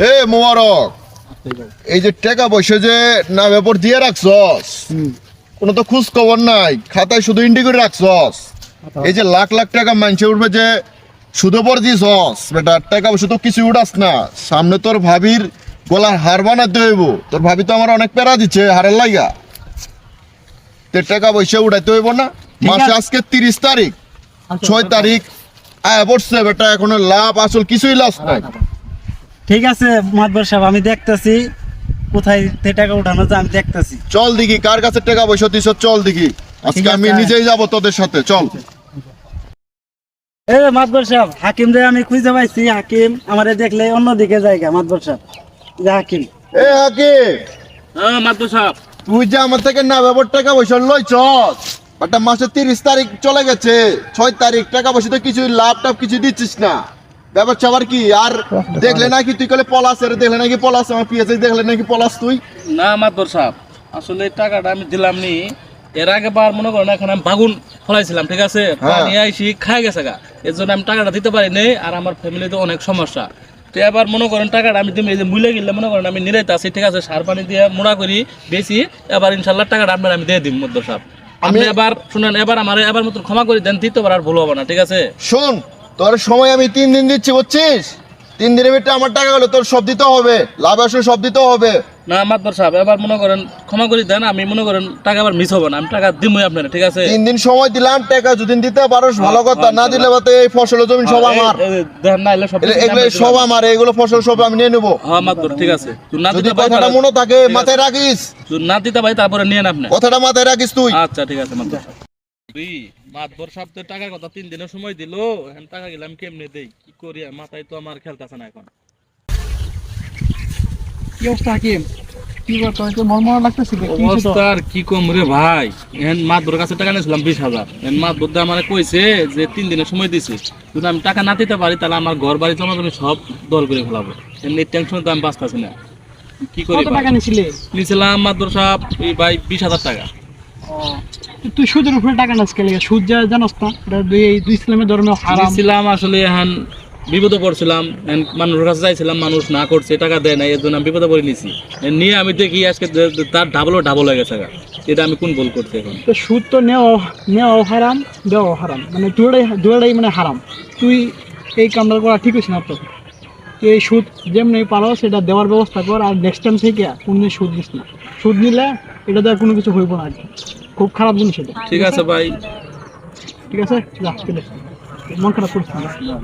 এ মোবারক, এই যে টাকা পয়সা যে না ব্যাপার দিয়ে রাখছস, কোনো তো খোঁজ খবর নাই, খাতায় শুধু ইন্ডি করে রাখছস। এই যে লাখ লাখ টাকা মানুষে উঠবে যে শুধু পর দিছস বেটা, টাকা পয়সা তো কিছু উঠাস না। সামনে তোর ভাবির গলার হার বানাতে হইব, তোর ভাবি তো আমার অনেক প্যারা দিচ্ছে হারের লাইগা। তে টাকা পয়সা উঠাইতে হইব না। মাসে আজকে 30 তারিখ, 6 তারিখ আয় পড়ছে বেটা, এখন লাভ আসল কিছুই লাভ নাই। ঠিক আছে মাতবর সাহেব, আমি দেখতেছি কোথায় টাকা উঠানো যায়, আমি দেখতেছি। চল দেখি কার কাছে টাকা পয়সা দিছ, চল দেখি। আজকে আমি নিজেই যাব তোদের সাথে, চল। এ মাতবর সাহেব, হাকিম রে আমি খুঁজে পাইছি। হাকিম আমারে দেখলে অন্যদিকে জায়গা। মাতবর সাহেব, যে হাকিম। এ হাকিম, হ্যাঁ মাতবর সাহেব, তুই যে আমার থেকে না ব্যাপার টাকা পয়সা লইছস, একটা মাসে 30 তারিখ চলে গেছে, 6 তারিখ টাকা পয়সা তো কিছু লাভ টাভ কিছু দিচ্ছিস না। ব্যাপার চাবার কি? আর দেখলে নাকি তুই কলে পলাশ, এর দেখলে নাকি পলাশ, আমার পিএসআই দেখলে নাকি পলাশ তুই। না মাতবর সাহেব, আসলে এই টাকাটা আমি দিলাম নি। এর আগে বার মনে করেন এখন আমি বাগুন ফলাইছিলাম, ঠিক আছে, পানি আইসি খাই গেছে গা, এর জন্য আমি টাকাটা দিতে পারি নাই। আর আমার ফ্যামিলিতে অনেক সমস্যা। তো এবার মনে করেন টাকাটা আমি দিই, এই যে মুলে গেলে মনে করেন আমি নিরাইতে আছি, ঠিক আছে, সার পানি দিয়ে মোড়া করি বেশি। এবার ইনশাল্লাহ টাকাটা আপনার আমি দিয়ে দিই মাতবর সাহেব। আপনি এবার শুনেন, এবার আমার এবার মতো ক্ষমা করে দেন, দ্বিতীয়বার আর ভুল হবে না, ঠিক আছে? শোন, তোর সময় আমি 3 দিন দিচ্ছি, বুঝছিস? 3 দিনের ভিতরে আমার টাকা হলো তোর সব দিতে হবে, লাভ আসলে সব দিতে হবে। না মাতবর সাহেব, এবার মনে করেন ক্ষমা করে দেন, আমি মনে করেন টাকা আবার মিস হবে না, আমি টাকা দিমই আপনার, ঠিক আছে? 3 দিন সময় দিলাম, টাকা যদি দিতে পারোস ভালো কথা, না দিলে বাতে এই ফসল জমি সব আমার। দেন না, এলে সব এগুলো সব আমার, এগুলো ফসল সব আমি নিয়ে নেবো। হ্যাঁ মাতবর, ঠিক আছে। তুই না যদি দিতে পাই কথাটা মনে থাকে মাথায় রাখিস, তুই না দিতে পাই তারপরে নিয়ে না আপনি। কথাটা মাথায় রাখিস তুই। আচ্ছা ঠিক আছে মাতবর সাহেব। তুই মাতবর সাহেব তো টাকার কথা 3 দিনের সময় দিল, এখন টাকা গেলাম কেমনে দেই, কি করি? আর মাথায় তো আমার খেলতেছে না এখন। কি অবস্থা হাকিম? কি করতে হয়? মরমর লাগতেছে। অবস্থা আর কি কম রে ভাই, এখন মাতবর কাছে টাকা নিয়েছিলাম 20,000। এখন মাতবর দা আমার কইছে যে 3 দিনের সময় দিছি, যদি আমি টাকা না দিতে পারি তাহলে আমার ঘর বাড়ি জমা জমি সব দল করে ফেলাবো। এমনি টেনশন তো আমি বাঁচতেছি না, কি করি? কত টাকা নিছিলে? নিয়েছিলাম মাতবর সাহেব এই ভাই 20,000 টাকা। তুই সুদের উপরে টাকা নাচ খেলে, সুদ যা জানোস না, এটা দুই ইসলামের ধর্মে হারাম। ছিলাম আসলে এখন বিপদে পড়ছিলাম, মানুষের কাছে চাইছিলাম, মানুষ না করছে, টাকা দেয় না, এর জন্য আমি বিপদে পড়ে নিছি। নিয়ে আমি দেখি আজকে তার ডাবল হয়ে গেছে। এটা আমি কোন ভুল করছি এখন? তো সুদ তো নেওয়াও হারাম, দেওয়াও হারাম, মানে দুটাই মানে হারাম। তুই এই কামটা করা ঠিক হয়েছে না তোর। তুই এই সুদ যেমনি পারো সেটা দেওয়ার ব্যবস্থা কর, আর নেক্সট টাইম থেকে কোনো সুদ নিস না। সুদ নিলে এটা তো আর কোনো কিছু হইব না, আর কি। খুব খারাপ জিনিস এটা। ঠিক আছে ভাই। ঠিক আছে, যা চলে, মন খারাপ করিস না।